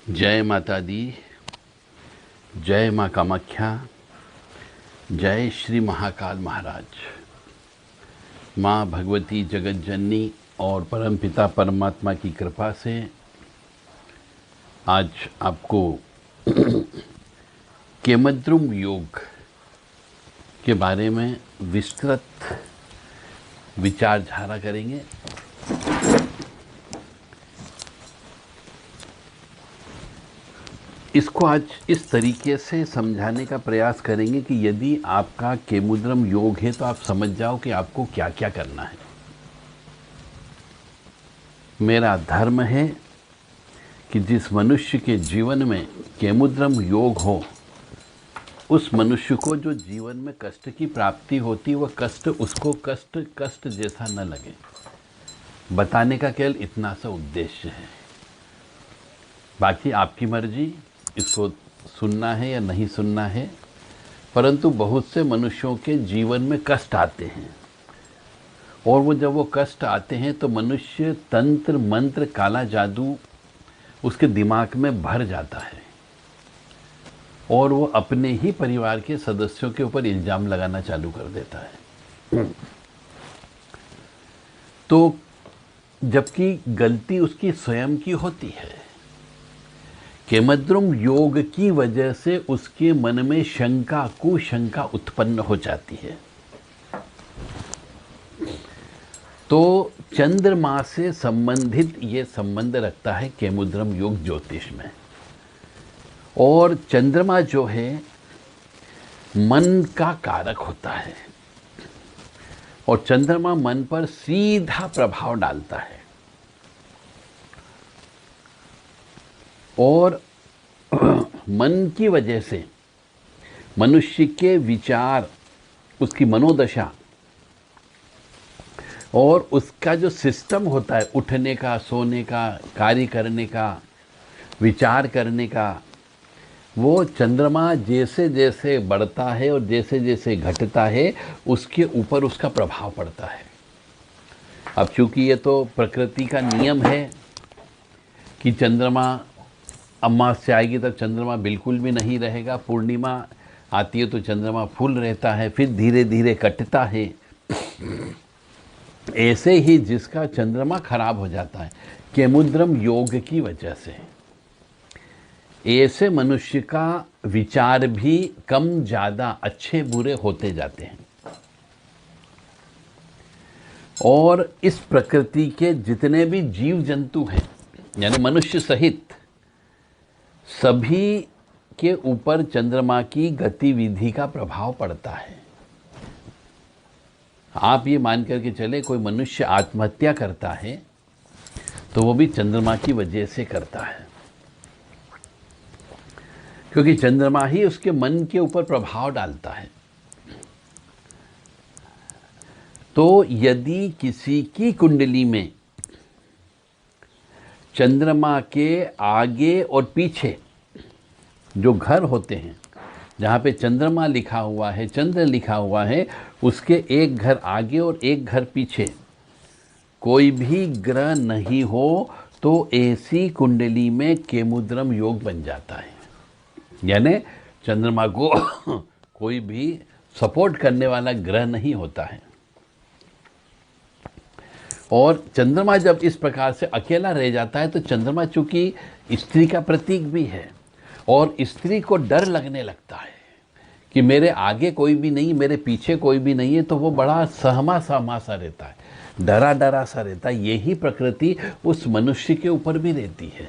जय माता दी। जय माँ कामाख्या। जय श्री महाकाल महाराज। माँ भगवती जगत जननी और परमपिता परमात्मा की कृपा से आज आपको केमद्रुम योग के बारे में विस्तृत विचारधारा करेंगे। इसको आज इस तरीके से समझाने का प्रयास करेंगे कि यदि आपका केमुद्रम योग है तो आप समझ जाओ कि आपको क्या क्या करना है। मेरा धर्म है कि जिस मनुष्य के जीवन में केमुद्रम योग हो, उस मनुष्य को जो जीवन में कष्ट की प्राप्ति होती वह कष्ट उसको कष्ट जैसा न लगे। बताने का केवल इतना सा उद्देश्य है। बाकी आपकी मर्जी, इसको सुनना है या नहीं सुनना है। परंतु बहुत से मनुष्यों के जीवन में कष्ट आते हैं और जब वो कष्ट आते हैं तो मनुष्य तंत्र मंत्र काला जादू उसके दिमाग में भर जाता है और वो अपने ही परिवार के सदस्यों के ऊपर इल्जाम लगाना चालू कर देता है। तो जबकि गलती उसकी स्वयं की होती है। केमद्रुम योग की वजह से उसके मन में शंका कुशंका उत्पन्न हो जाती है। तो चंद्रमा से संबंधित ये संबंध रखता है केमुद्रम योग ज्योतिष में। और चंद्रमा जो है मन का कारक होता है और चंद्रमा मन पर सीधा प्रभाव डालता है। और मन की वजह से मनुष्य के विचार, उसकी मनोदशा और उसका जो सिस्टम होता है उठने का, सोने का, कार्य करने का, विचार करने का, वो चंद्रमा जैसे जैसे बढ़ता है और जैसे जैसे घटता है उसके ऊपर उसका प्रभाव पड़ता है। अब चूंकि ये तो प्रकृति का नियम है कि चंद्रमा अमावस्या आएगी तब चंद्रमा बिल्कुल भी नहीं रहेगा, पूर्णिमा आती है तो चंद्रमा फुल रहता है, फिर धीरे धीरे कटता है। ऐसे ही जिसका चंद्रमा खराब हो जाता है केमुद्रम योग की वजह से, ऐसे मनुष्य का विचार भी कम ज्यादा अच्छे बुरे होते जाते हैं। और इस प्रकृति के जितने भी जीव जंतु हैं यानी मनुष्य सहित सभी के ऊपर चंद्रमा की गतिविधि का प्रभाव पड़ता है। आप ये मान करके चले कोई मनुष्य आत्महत्या करता है तो वो भी चंद्रमा की वजह से करता है, क्योंकि चंद्रमा ही उसके मन के ऊपर प्रभाव डालता है। तो यदि किसी की कुंडली में चंद्रमा के आगे और पीछे जो घर होते हैं, जहाँ पे चंद्रमा लिखा हुआ है, चंद्र लिखा हुआ है, उसके एक घर आगे और एक घर पीछे कोई भी ग्रह नहीं हो तो ऐसी कुंडली में केमुद्रम योग बन जाता है। यानी चंद्रमा को कोई भी सपोर्ट करने वाला ग्रह नहीं होता है। और चंद्रमा जब इस प्रकार से अकेला रह जाता है तो चंद्रमा चूंकि स्त्री का प्रतीक भी है और स्त्री को डर लगने लगता है कि मेरे आगे कोई भी नहीं, मेरे पीछे कोई भी नहीं है, तो वो बड़ा सहमा सहमा सा रहता है, डरा डरा सा रहता है। यही प्रकृति उस मनुष्य के ऊपर भी रहती है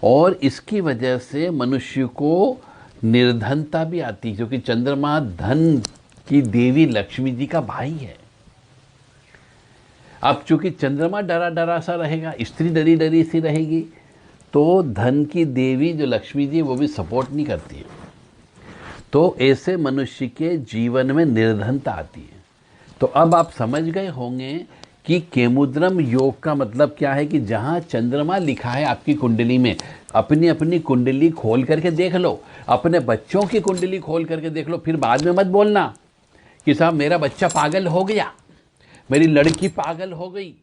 और इसकी वजह से मनुष्य को निर्धनता भी आती है, क्योंकि चंद्रमा धन की देवी लक्ष्मी जी का भाई है। अब चूंकि चंद्रमा डरा डरा सा रहेगा, स्त्री डरी डरी सी रहेगी, तो धन की देवी जो लक्ष्मी जी वो भी सपोर्ट नहीं करती है। तो ऐसे मनुष्य के जीवन में निर्धनता आती है। तो अब आप समझ गए होंगे कि केमुद्रम योग का मतलब क्या है कि जहाँ चंद्रमा लिखा है आपकी कुंडली में, अपनी अपनी कुंडली खोल करके देख लो, अपने बच्चों की कुंडली खोल करके देख लो। फिर बाद में मत बोलना कि साहब मेरा बच्चा पागल हो गया, मेरी लड़की पागल हो गई,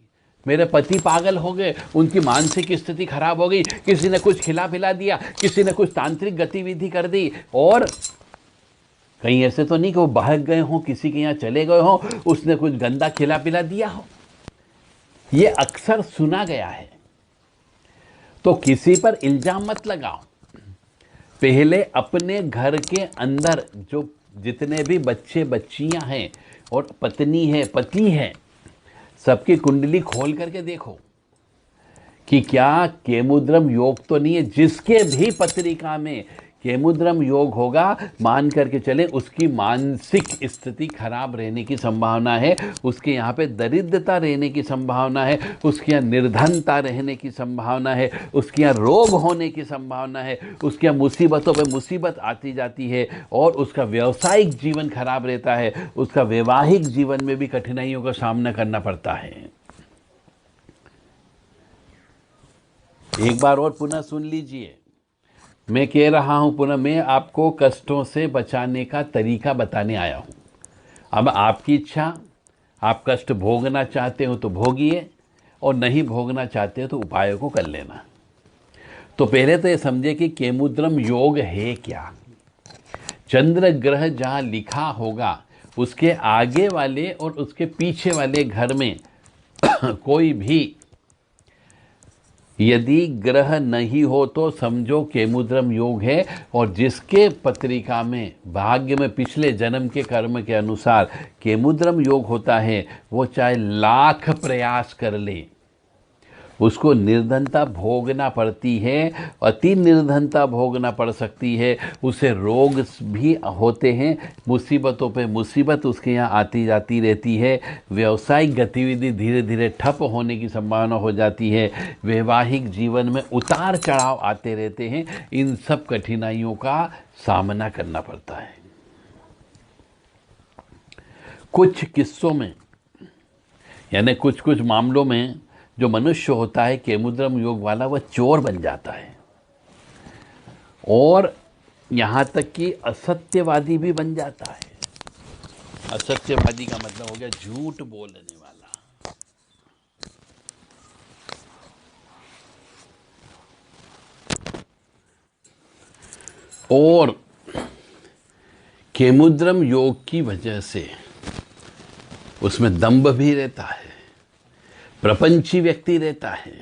मेरे पति पागल हो गए, उनकी मानसिक स्थिति खराब हो गई, किसी ने कुछ खिला पिला दिया, किसी ने कुछ तांत्रिक गतिविधि कर दी, और कहीं ऐसे तो नहीं कि वो भाग गए हों, किसी के यहाँ चले गए हों, उसने कुछ गंदा खिला पिला दिया हो। ये अक्सर सुना गया है। तो किसी पर इल्जाम मत लगाओ। पहले अपने घर के अंदर जो जितने भी बच्चे बच्चियां हैं और पत्नी है पति है, सबकी कुंडली खोल करके देखो कि क्या केमुद्रम योग तो नहीं है। जिसके भी पत्रिका में केमुद्रम योग होगा, मान करके चले उसकी मानसिक स्थिति खराब रहने की संभावना है, उसके यहाँ पे दरिद्रता रहने की संभावना है, उसके यहाँ निर्धनता रहने की संभावना है, उसके यहाँ रोग होने की संभावना है, उसके यहाँ मुसीबतों पे मुसीबत आती जाती है, और उसका व्यावसायिक जीवन खराब रहता है, उसका वैवाहिक जीवन में भी कठिनाइयों का सामना करना पड़ता है। एक बार और पुनः सुन लीजिए, मैं कह रहा हूं पुनः, मैं आपको कष्टों से बचाने का तरीका बताने आया हूं। अब आपकी इच्छा, आप कष्ट भोगना चाहते हो तो भोगिए, और नहीं भोगना चाहते हो तो उपायों को कर लेना। तो पहले तो ये समझे कि केमुद्रम योग है क्या। चंद्र ग्रह जहां लिखा होगा उसके आगे वाले और उसके पीछे वाले घर में कोई भी यदि ग्रह नहीं हो तो समझो केमुद्रम योग है। और जिसके पत्रिका में भाग्य में पिछले जन्म के कर्म के अनुसार केमुद्रम योग होता है, वो चाहे लाख प्रयास कर ले, उसको निर्धनता भोगना पड़ती है, अति निर्धनता भोगना पड़ सकती है, उसे रोग भी होते हैं, मुसीबतों पे मुसीबत उसके यहाँ आती जाती रहती है, व्यावसायिक गतिविधि धीरे धीरे ठप होने की संभावना हो जाती है, वैवाहिक जीवन में उतार चढ़ाव आते रहते हैं। इन सब कठिनाइयों का सामना करना पड़ता है। कुछ किस्सों में, यानी कुछ कुछ मामलों में जो मनुष्य होता है केमुद्रम योग वाला, वह चोर बन जाता है, और यहाँ तक कि असत्यवादी भी बन जाता है। असत्यवादी का मतलब हो गया झूठ बोलने वाला। और केमुद्रम योग की वजह से उसमें दंभ भी रहता है, प्रपंची व्यक्ति रहता है,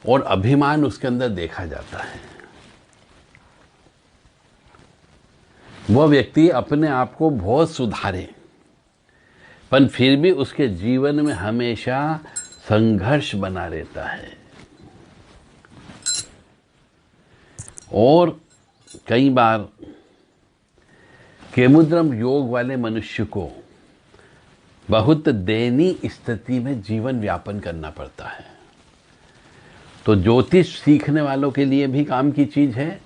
और अभिमान उसके अंदर देखा जाता है। वह व्यक्ति अपने आप को बहुत सुधारे, पर फिर भी उसके जीवन में हमेशा संघर्ष बना रहता है। और कई बार केमुद्रम योग वाले मनुष्य को बहुत दयनीय स्थिति में जीवन व्यापन करना पड़ता है। तो ज्योतिष सीखने वालों के लिए भी काम की चीज़ है,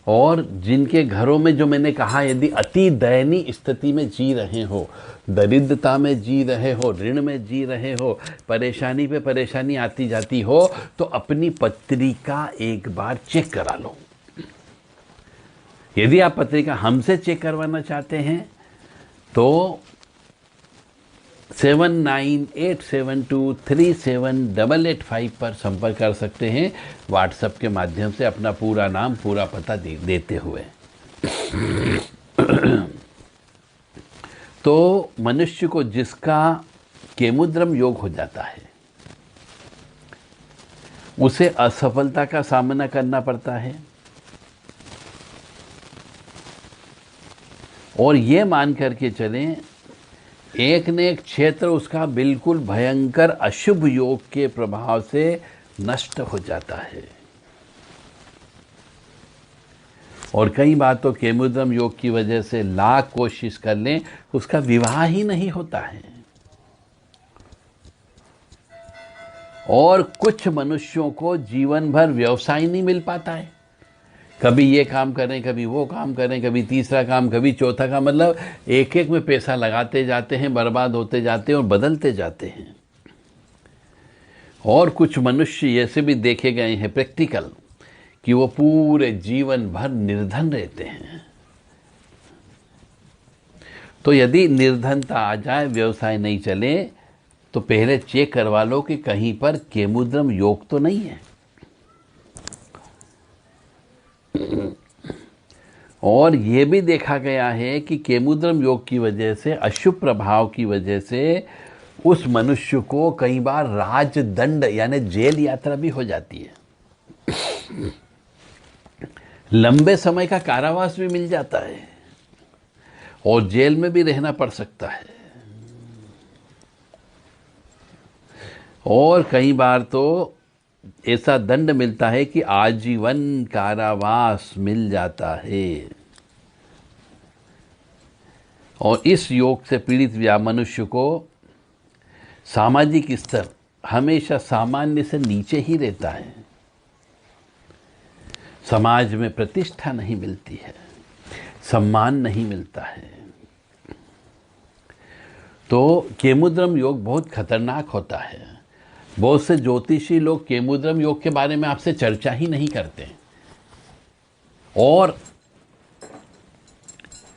और जिनके घरों में, जो मैंने कहा, यदि अति दयनीय स्थिति में जी रहे हो, दरिद्रता में जी रहे हो, ऋण में जी रहे हो, परेशानी पे परेशानी आती जाती हो, तो अपनी पत्रिका एक बार चेक करा लो। यदि आप पत्रिका हमसे चेक करवाना चाहते हैं तो 7987237885 पर संपर्क कर सकते हैं, व्हाट्सएप के माध्यम से अपना पूरा नाम पूरा पता देते हुए। तो मनुष्य को जिसका केमुद्रम योग हो जाता है, उसे असफलता का सामना करना पड़ता है, और ये मान करके चलें एक न एक क्षेत्र उसका बिल्कुल भयंकर अशुभ योग के प्रभाव से नष्ट हो जाता है। और कई बार तो केमुद्रम योग की वजह से लाख कोशिश कर लें, उसका विवाह ही नहीं होता है। और कुछ मनुष्यों को जीवन भर व्यवसाय नहीं मिल पाता है, कभी ये काम करें, कभी वो काम करें, कभी तीसरा काम, कभी चौथा काम, मतलब एक एक में पैसा लगाते जाते हैं, बर्बाद होते जाते हैं और बदलते जाते हैं। और कुछ मनुष्य ऐसे भी देखे गए हैं प्रैक्टिकल कि वो पूरे जीवन भर निर्धन रहते हैं। तो यदि निर्धनता आ जाए, व्यवसाय नहीं चले, तो पहले चेक करवा लो कि कहीं पर केमुद्रम योग तो नहीं है। और ये भी देखा गया है कि केमुद्रम योग की वजह से, अशुभ प्रभाव की वजह से उस मनुष्य को कई बार राजदंड यानी जेल यात्रा भी हो जाती है, लंबे समय का कारावास भी मिल जाता है और जेल में भी रहना पड़ सकता है। और कई बार तो ऐसा दंड मिलता है कि आजीवन कारावास मिल जाता है। और इस योग से पीड़ित मनुष्य को सामाजिक स्तर हमेशा सामान्य से नीचे ही रहता है, समाज में प्रतिष्ठा नहीं मिलती है, सम्मान नहीं मिलता है। तो केमुद्रम योग बहुत खतरनाक होता है। बहुत से ज्योतिषी लोग केमुद्रम योग के बारे में आपसे चर्चा ही नहीं करते और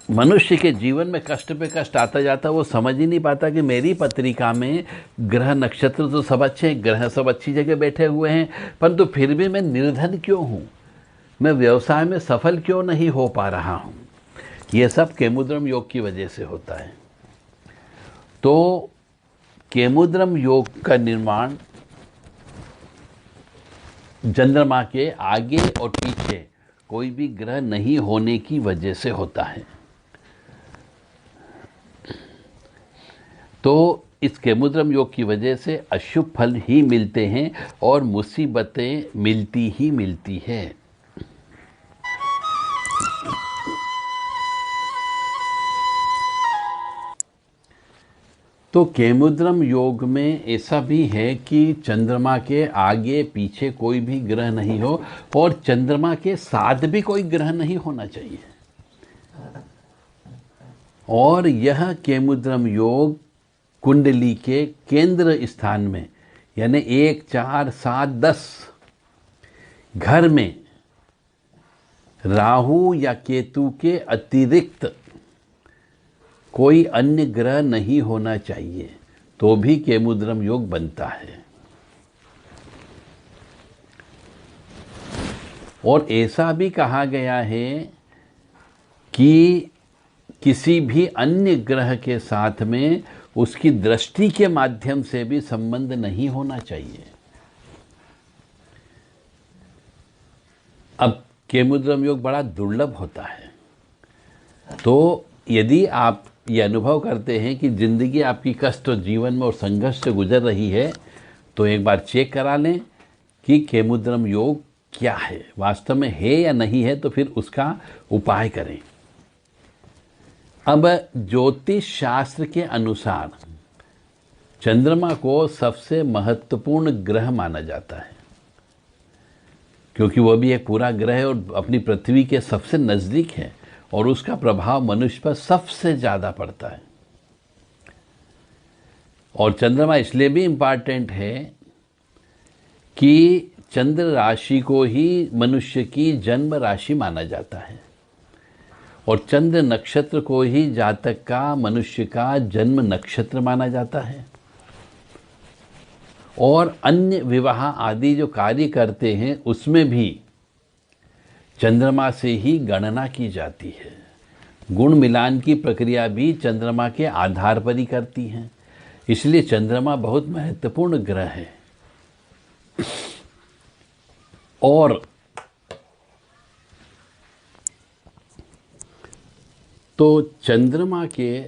मनुष्य के जीवन में कष्ट पे कष्ट आता जाता, वो समझ ही नहीं पाता कि मेरी पत्रिका में ग्रह नक्षत्र तो सब अच्छे हैं, ग्रह सब अच्छी जगह बैठे हुए हैं, परंतु फिर भी मैं निर्धन क्यों हूँ, मैं व्यवसाय में सफल क्यों नहीं हो पा रहा हूँ। ये सब केमुद्रम योग की वजह से होता है। तो केमुद्रम योग का निर्माण चंद्रमा के आगे और पीछे कोई भी ग्रह नहीं होने की वजह से होता है। तो इस केमुद्रम योग की वजह से अशुभ फल ही मिलते हैं और मुसीबतें मिलती ही मिलती है। तो केमुद्रम योग में ऐसा भी है कि चंद्रमा के आगे पीछे कोई भी ग्रह नहीं हो और चंद्रमा के साथ भी कोई ग्रह नहीं होना चाहिए। और यह केमुद्रम योग कुंडली के केंद्र स्थान में यानी 1, 4, 7, 10 घर में राहु या केतु के अतिरिक्त कोई अन्य ग्रह नहीं होना चाहिए, तो भी केमुद्रम योग बनता है। और ऐसा भी कहा गया है कि किसी भी अन्य ग्रह के साथ में उसकी दृष्टि के माध्यम से भी संबंध नहीं होना चाहिए। अब केमुद्रम योग बड़ा दुर्लभ होता है, तो यदि आप ये अनुभव करते हैं कि जिंदगी आपकी कष्ट और जीवन में और संघर्ष से गुजर रही है, तो एक बार चेक करा लें कि केमुद्रम योग क्या है, वास्तव में है या नहीं है, तो फिर उसका उपाय करें। अब ज्योतिष शास्त्र के अनुसार चंद्रमा को सबसे महत्वपूर्ण ग्रह माना जाता है, क्योंकि वह भी एक पूरा ग्रह है और अपनी पृथ्वी के सबसे नज़दीक है और उसका प्रभाव मनुष्य पर सबसे ज़्यादा पड़ता है। और चंद्रमा इसलिए भी इम्पॉर्टेंट है कि चंद्र राशि को ही मनुष्य की जन्म राशि माना जाता है और चंद्र नक्षत्र को ही जातक का, मनुष्य का जन्म नक्षत्र माना जाता है। और अन्य विवाह आदि जो कार्य करते हैं उसमें भी चंद्रमा से ही गणना की जाती है। गुण मिलान की प्रक्रिया भी चंद्रमा के आधार पर ही करती हैं, इसलिए चंद्रमा बहुत महत्वपूर्ण ग्रह है। और तो चंद्रमा के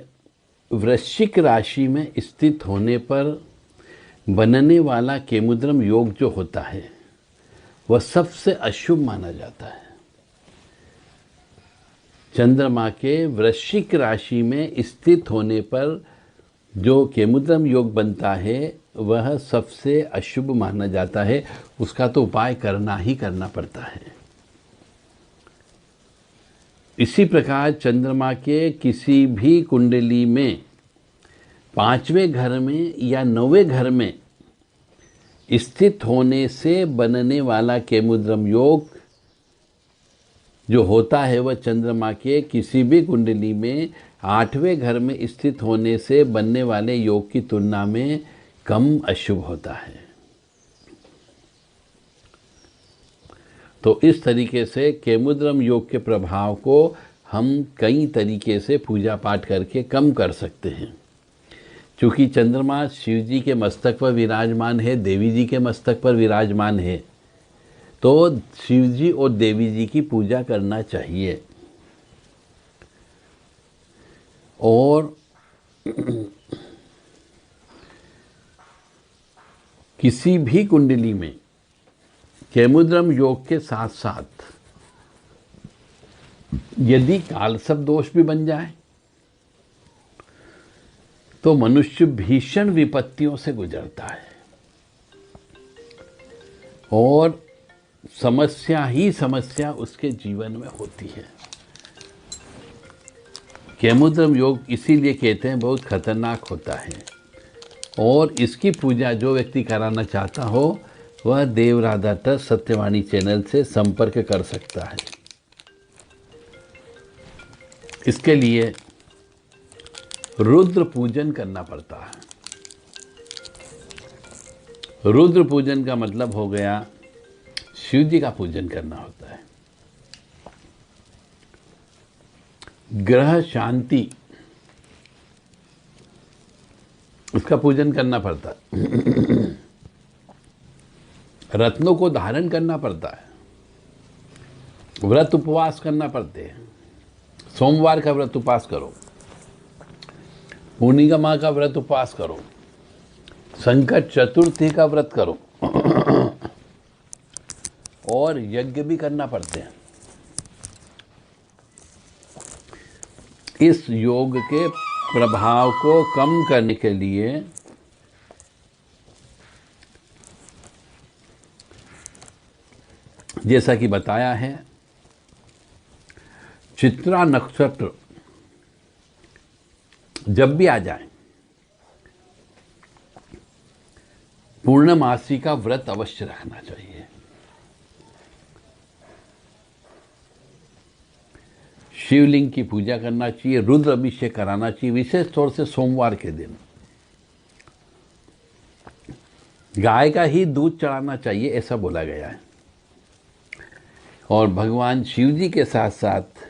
वृश्चिक राशि में स्थित होने पर बनने वाला केमुद्रम योग जो होता है वह सबसे अशुभ माना जाता है। चंद्रमा के वृश्चिक राशि में स्थित होने पर जो केमुद्रम योग बनता है वह सबसे अशुभ माना जाता है, उसका तो उपाय करना ही करना पड़ता है। इसी प्रकार चंद्रमा के किसी भी कुंडली में 5वें घर में या 9वें घर में स्थित होने से बनने वाला केमुद्रम योग जो होता है वह चंद्रमा के किसी भी कुंडली में 8वें घर में स्थित होने से बनने वाले योग की तुलना में कम अशुभ होता है। तो इस तरीके से केमुद्रम योग के प्रभाव को हम कई तरीके से पूजा पाठ करके कम कर सकते हैं। क्योंकि चंद्रमा शिव जी के मस्तक पर विराजमान है, देवी जी के मस्तक पर विराजमान है, तो शिव जी और देवी जी की पूजा करना चाहिए। और किसी भी कुंडली में केमुद्रम योग के साथ साथ यदि कालसर्प दोष भी बन जाए तो मनुष्य भीषण विपत्तियों से गुजरता है और समस्या ही समस्या उसके जीवन में होती है। केमुद्रम योग इसीलिए कहते हैं बहुत खतरनाक होता है, और इसकी पूजा जो व्यक्ति कराना चाहता हो वह देव राधा ट्रस्ट सत्यवाणी चैनल से संपर्क कर सकता है। इसके लिए रुद्र पूजन करना पड़ता है। रुद्र पूजन का मतलब हो गया शिव जी का पूजन करना होता है। ग्रह शांति उसका पूजन करना पड़ता है। रत्नों को धारण करना पड़ता है। व्रत उपवास करना पड़ते हैं। सोमवार का व्रत उपवास करो, पूर्णिमा का व्रत उपवास करो, संकट चतुर्थी का व्रत करो और यज्ञ भी करना पड़ते हैं। इस योग के प्रभाव को कम करने के लिए जैसा कि बताया है, चित्रा नक्षत्र जब भी आ जाए पूर्णमासी का व्रत अवश्य रखना चाहिए। शिवलिंग की पूजा करना चाहिए, रुद्र अभिषेक कराना चाहिए, विशेष तौर से सोमवार के दिन। गाय का ही दूध चढ़ाना चाहिए ऐसा बोला गया है। और भगवान शिव जी के साथ साथ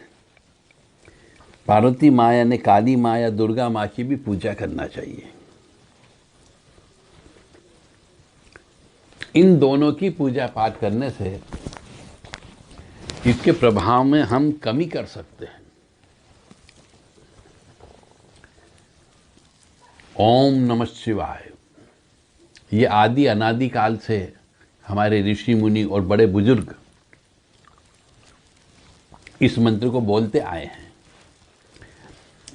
पार्वती माँ यानी काली माँ या दुर्गा माँ की भी पूजा करना चाहिए। इन दोनों की पूजा पाठ करने से इसके प्रभाव में हम कमी कर सकते हैं। ओम नमः शिवाय, ये आदि अनादि काल से हमारे ऋषि मुनि और बड़े बुजुर्ग इस मंत्र को बोलते आए हैं।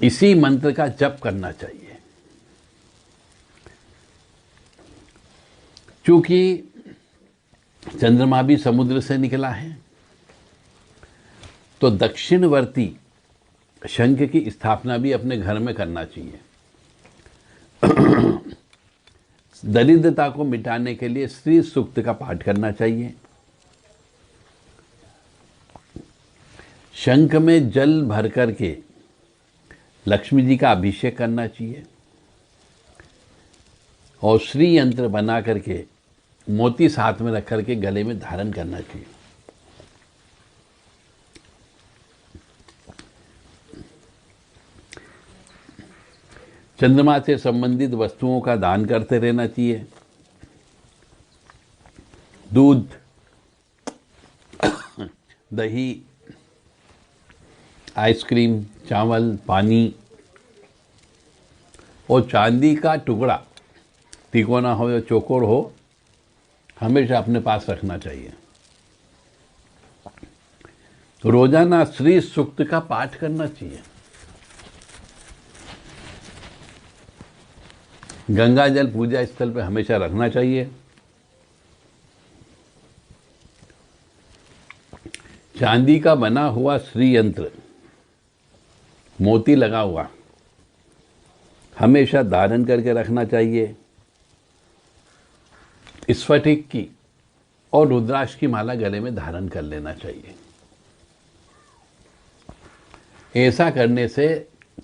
इसी मंत्र का जप करना चाहिए। क्योंकि चंद्रमा भी समुद्र से निकला है, तो दक्षिणवर्ती शंख की स्थापना भी अपने घर में करना चाहिए। दरिद्रता को मिटाने के लिए श्री सूक्त का पाठ करना चाहिए। शंख में जल भर करके लक्ष्मी जी का अभिषेक करना चाहिए और श्री यंत्र बना करके मोती साथ में रख करके गले में धारण करना चाहिए। चंद्रमा से संबंधित वस्तुओं का दान करते रहना चाहिए। दूध, दही, आइसक्रीम, चावल, पानी और चांदी का टुकड़ा, तिकोना हो या चौकोर हो, हमेशा अपने पास रखना चाहिए। रोजाना श्री सूक्त का पाठ करना चाहिए। गंगा जल पूजा स्थल पर हमेशा रखना चाहिए। चांदी का बना हुआ श्री यंत्र, मोती लगा हुआ, हमेशा धारण करके रखना चाहिए। स्फटिक की और रुद्राक्ष की माला गले में धारण कर लेना चाहिए। ऐसा करने से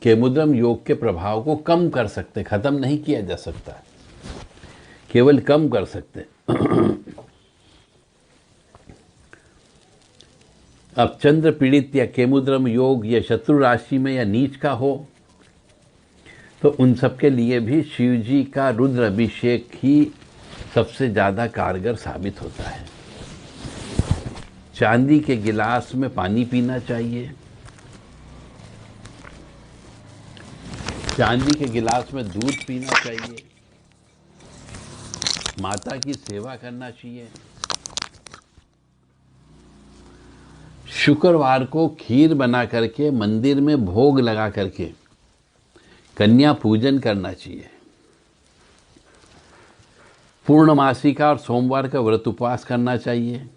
केमुद्रम योग के प्रभाव को कम कर सकते, खत्म नहीं किया जा सकता। केवल कम कर सकते। अब चंद्र पीड़ित या केमुद्रम योग या शत्रु राशि में या नीच का हो तो उन सब के लिए भी शिव जी का रुद्र अभिषेक ही सबसे ज़्यादा कारगर साबित होता है। चांदी के गिलास में पानी पीना चाहिए, चांदी के गिलास में दूध पीना चाहिए, माता की सेवा करना चाहिए। शुक्रवार को खीर बना करके मंदिर में भोग लगा करके कन्या पूजन करना चाहिए। पूर्णमासी का और सोमवार का व्रत उपवास करना चाहिए।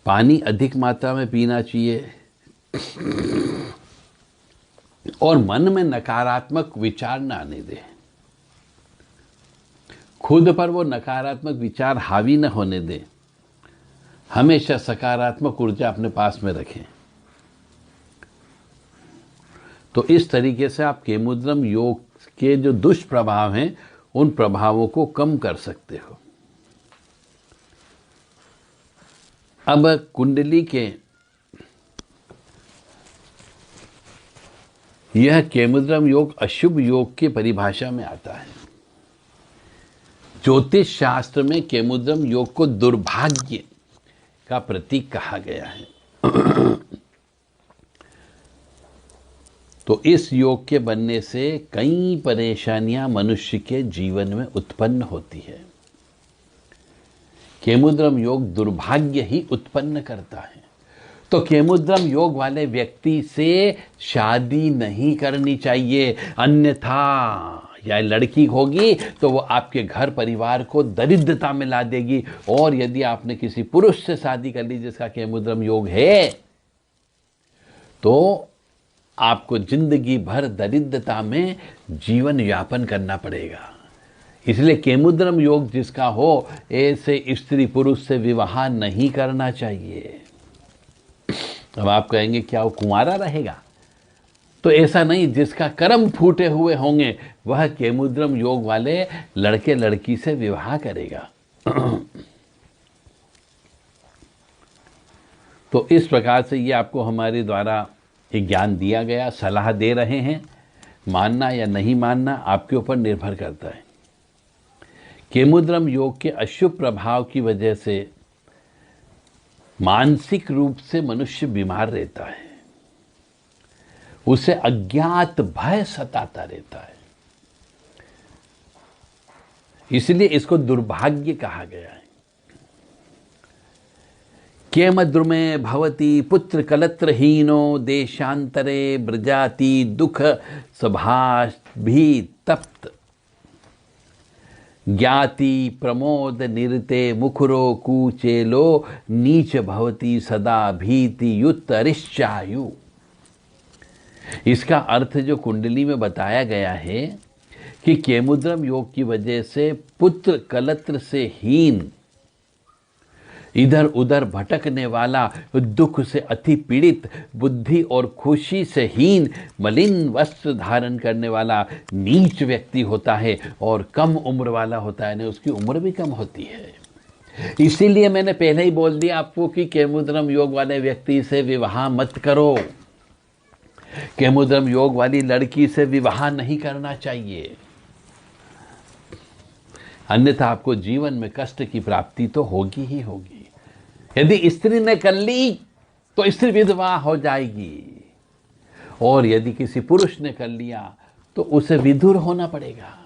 पानी अधिक मात्रा में पीना चाहिए और मन में नकारात्मक विचार न आने दें। खुद पर वो नकारात्मक विचार हावी न होने दें। हमेशा सकारात्मक ऊर्जा अपने पास में रखें। तो इस तरीके से आप केमुद्रम योग के जो दुष्प्रभाव हैं उन प्रभावों को कम कर सकते हो। अब कुंडली के यह केमुद्रम योग अशुभ योग की परिभाषा में आता है। ज्योतिष शास्त्र में केमुद्रम योग को दुर्भाग्य का प्रतीक कहा गया है। तो इस योग के बनने से कई परेशानियां मनुष्य के जीवन में उत्पन्न होती है। केमुद्रम योग दुर्भाग्य ही उत्पन्न करता है। तो केमुद्रम योग वाले व्यक्ति से शादी नहीं करनी चाहिए, अन्यथा या लड़की होगी तो वो आपके घर परिवार को दरिद्रता में ला देगी। और यदि आपने किसी पुरुष से शादी कर ली जिसका केमुद्रम योग है तो आपको जिंदगी भर दरिद्रता में जीवन यापन करना पड़ेगा। इसलिए केमुद्रम योग जिसका हो ऐसे स्त्री पुरुष से विवाह नहीं करना चाहिए। अब आप कहेंगे क्या वो कुंवारा रहेगा? तो ऐसा नहीं, जिसका कर्म फूटे हुए होंगे वह केमुद्रम योग वाले लड़के लड़की से विवाह करेगा। तो इस प्रकार से ये आपको हमारे द्वारा एक ज्ञान दिया गया, सलाह दे रहे हैं। मानना या नहीं मानना आपके ऊपर निर्भर करता है। केमुद्रम योग के अशुभ प्रभाव की वजह से मानसिक रूप से मनुष्य बीमार रहता है, उसे अज्ञात भय सताता रहता है। इसलिए इसको दुर्भाग्य कहा गया है। केमद्रुमे भवति पुत्र कलत्रहीनो देशांतरे ब्रजाति दुख सभाष भी तप्त ज्ञाति प्रमोद निरते मुखरो कुचेलो नीच भवति सदा भीति युक्त अरिश्चायु। इसका अर्थ जो कुंडली में बताया गया है कि केमुद्रम योग की वजह से पुत्र कलत्र से हीन, इधर उधर भटकने वाला, दुख से अति पीड़ित, बुद्धि और खुशी से हीन, मलिन वस्त्र धारण करने वाला नीच व्यक्ति होता है और कम उम्र वाला होता है। उसकी उम्र भी कम होती है। इसीलिए मैंने पहले ही बोल दिया आपको कि केमुद्रम योग वाले व्यक्ति से विवाह मत करो। केमुद्रम योग वाली लड़की से विवाह नहीं करना चाहिए, अन्यथा आपको जीवन में कष्ट की प्राप्ति तो होगी ही होगी। यदि स्त्री ने कर ली तो स्त्री विधवा हो जाएगी, और यदि किसी पुरुष ने कर लिया तो उसे विधुर होना पड़ेगा,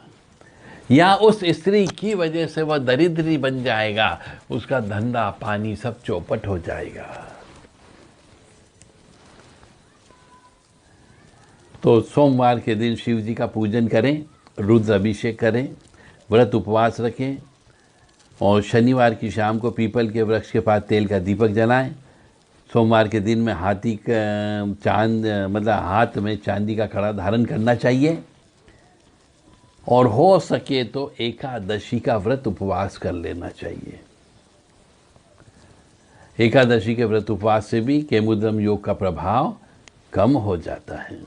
या उस स्त्री की वजह से वह दरिद्री बन जाएगा, उसका धंधा पानी सब चौपट हो जाएगा। तो सोमवार के दिन शिव जी का पूजन करें, रुद्र अभिषेक करें, व्रत उपवास रखें, और शनिवार की शाम को पीपल के वृक्ष के पास तेल का दीपक जलाएं। सोमवार के दिन में हाथी का चांद मतलब हाथ में चांदी का कड़ा धारण करना चाहिए, और हो सके तो एकादशी का व्रत उपवास कर लेना चाहिए। एकादशी के व्रत उपवास से भी केमुद्रम योग का प्रभाव कम हो जाता है।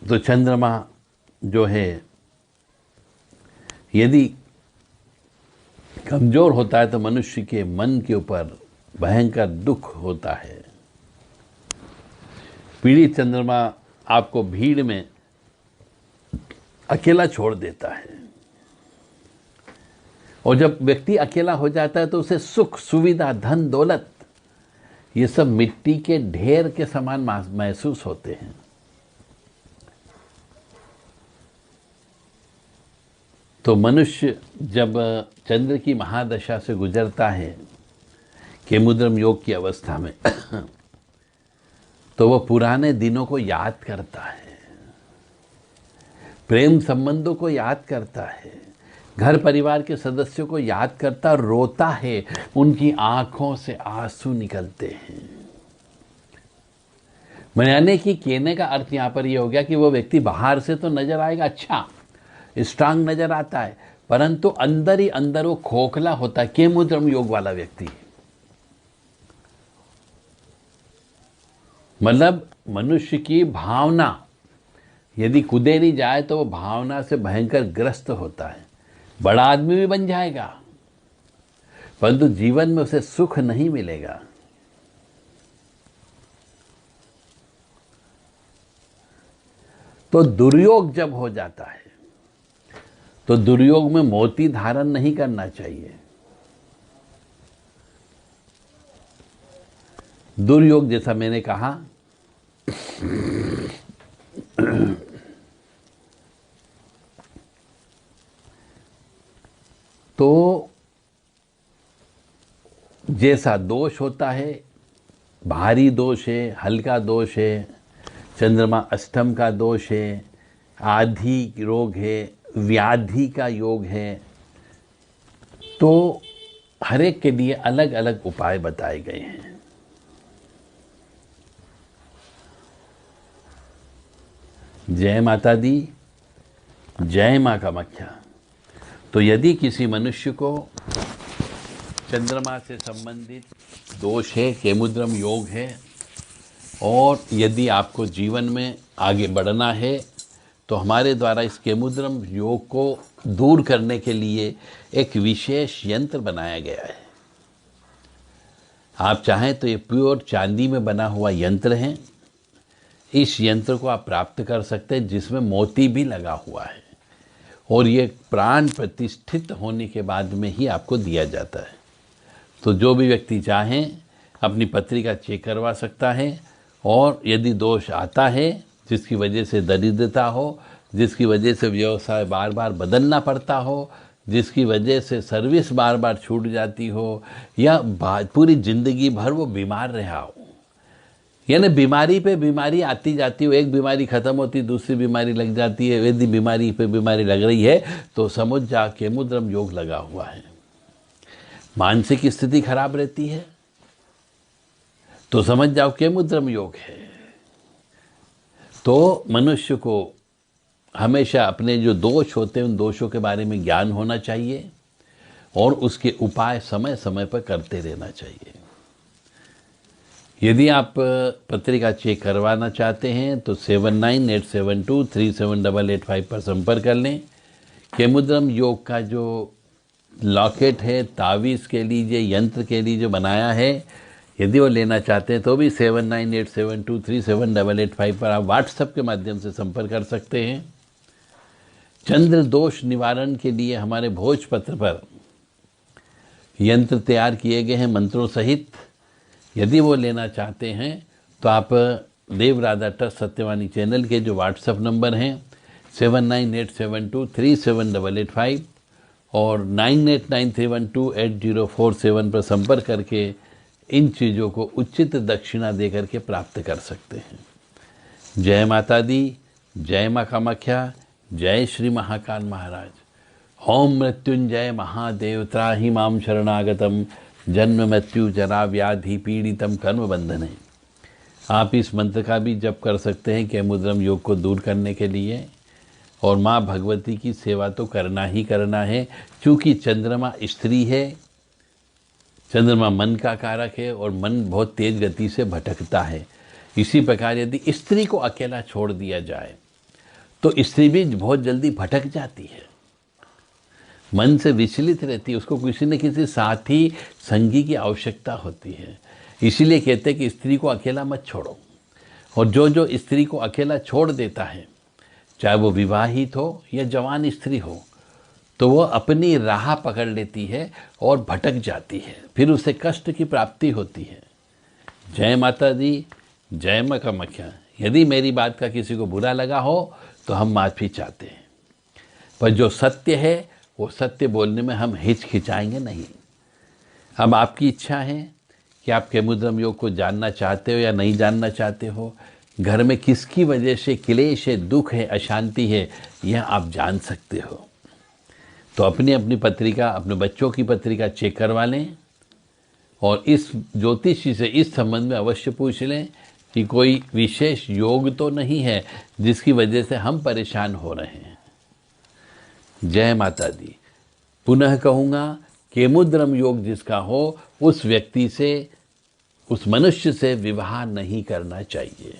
तो चंद्रमा जो है यदि कमज़ोर होता है तो मनुष्य के मन के ऊपर भयंकर दुख होता है। पीड़ित चंद्रमा आपको भीड़ में अकेला छोड़ देता है, और जब व्यक्ति अकेला हो जाता है तो उसे सुख, सुविधा, धन, दौलत ये सब मिट्टी के ढेर के समान महसूस होते हैं। तो मनुष्य जब चंद्र की महादशा से गुजरता है केमुद्रम योग की अवस्था में तो वह पुराने दिनों को याद करता है, प्रेम संबंधों को याद करता है, घर परिवार के सदस्यों को याद करता, रोता है, उनकी आंखों से आंसू निकलते हैं। यानी कि कहने का अर्थ यहां पर यह हो गया कि वो व्यक्ति बाहर से तो नजर आएगा अच्छा, स्ट्रांग नजर आता है, परंतु अंदर ही अंदर वो खोखला होता है। केमुद्रम योग वाला व्यक्ति मतलब मनुष्य की भावना यदि कूदे नहीं जाए तो वो भावना से भयंकर ग्रस्त होता है। बड़ा आदमी भी बन जाएगा परंतु जीवन में उसे सुख नहीं मिलेगा। तो दुर्योग जब हो जाता है तो दुर्योग में मोती धारण नहीं करना चाहिए। दुर्योग जैसा मैंने कहा तो जैसा दोष होता है, भारी दोष है, हल्का दोष है, चंद्रमा अष्टम का दोष है, आधि रोग है, व्याधि का योग है, तो हर एक के लिए अलग अलग उपाय बताए गए हैं। जय माता दी, जय मां कामाख्या। तो यदि किसी मनुष्य को चंद्रमा से संबंधित दोष है, केमुद्रम योग है, और यदि आपको जीवन में आगे बढ़ना है तो हमारे द्वारा इस केमुद्रम योग को दूर करने के लिए एक विशेष यंत्र बनाया गया है। आप चाहें तो ये प्योर चांदी में बना हुआ यंत्र है। इस यंत्र को आप प्राप्त कर सकते हैं जिसमें मोती भी लगा हुआ है, और ये प्राण प्रतिष्ठित होने के बाद में ही आपको दिया जाता है। तो जो भी व्यक्ति चाहें अपनी पत्रिका चेक करवा सकता है, और यदि दोष आता है जिसकी वजह से दरिद्रता हो, जिसकी वजह से व्यवसाय बार बार बदलना पड़ता हो, जिसकी वजह से सर्विस बार बार छूट जाती हो, या पूरी जिंदगी भर वो बीमार रहा हो, यानी बीमारी पे बीमारी आती जाती हो, एक बीमारी खत्म होती दूसरी बीमारी लग जाती है, यदि बीमारी पे बीमारी लग रही है तो समझ जा केमुद्रम योग लगा हुआ है। मानसिक स्थिति खराब रहती है तो समझ जाओ केमुद्रम योग है। तो मनुष्य को हमेशा अपने जो दोष होते हैं उन दोषों के बारे में ज्ञान होना चाहिए, और उसके उपाय समय समय पर करते रहना चाहिए। यदि आप पत्रिका चेक करवाना चाहते हैं तो 7987237885 पर संपर्क कर लें। केमुद्रम योग का जो लॉकेट है, तावीज़ के लिए, यंत्र के लिए जो बनाया है, यदि वो लेना चाहते हैं तो भी 7987237885 पर आप व्हाट्सएप के माध्यम से संपर्क कर सकते हैं। चंद्र दोष निवारण के लिए हमारे भोजपत्र पर यंत्र तैयार किए गए हैं मंत्रों सहित। यदि वो लेना चाहते हैं तो आप देव राधा ट्रस्ट सत्यवाणी चैनल के जो व्हाट्सएप नंबर हैं 7987237885 और 9893128047 पर संपर्क करके इन चीज़ों को उचित दक्षिणा दे करके प्राप्त कर सकते हैं। जय माता दी, जय माँ कामाख्या, जय श्री महाकाल महाराज। ओम मृत्युंजय महादेव त्राहि माम शरणागतम जन्म मृत्यु जरा व्याधि पीड़ितम कर्म बंधने। आप इस मंत्र का भी जप कर सकते हैं केमुद्रम योग को दूर करने के लिए, और माँ भगवती की सेवा तो करना ही करना है, क्योंकि चंद्रमा स्त्री है, चंद्रमा मन का कारक है और मन बहुत तेज गति से भटकता है। इसी प्रकार यदि स्त्री को अकेला छोड़ दिया जाए तो स्त्री भी बहुत जल्दी भटक जाती है, मन से विचलित रहती है, उसको किसी न किसी साथी संगी की आवश्यकता होती है। इसीलिए कहते हैं कि स्त्री को अकेला मत छोड़ो। और जो जो स्त्री को अकेला छोड़ देता है, चाहे वो विवाहित हो या जवान स्त्री हो, तो वो अपनी राह पकड़ लेती है और भटक जाती है, फिर उसे कष्ट की प्राप्ति होती है। जय माता दी, जय मां कामाख्या। यदि मेरी बात का किसी को बुरा लगा हो तो हम माफ़ी चाहते हैं, पर जो सत्य है वो सत्य बोलने में हम हिचकिचाएंगे नहीं। अब आपकी इच्छा है कि आप केमुद्रम योग को जानना चाहते हो या नहीं जानना चाहते हो, घर में किसकी वजह से क्लेश है, दुख है, अशांति है, यह आप जान सकते हो। तो अपनी अपनी पत्रिका, अपने बच्चों की पत्रिका चेक करवा लें और इस ज्योतिषी से इस संबंध में अवश्य पूछ लें कि कोई विशेष योग तो नहीं है जिसकी वजह से हम परेशान हो रहे हैं। जय माता दी। पुनः कहूँगा, केमुद्रम योग जिसका हो उस व्यक्ति से, उस मनुष्य से विवाह नहीं करना चाहिए।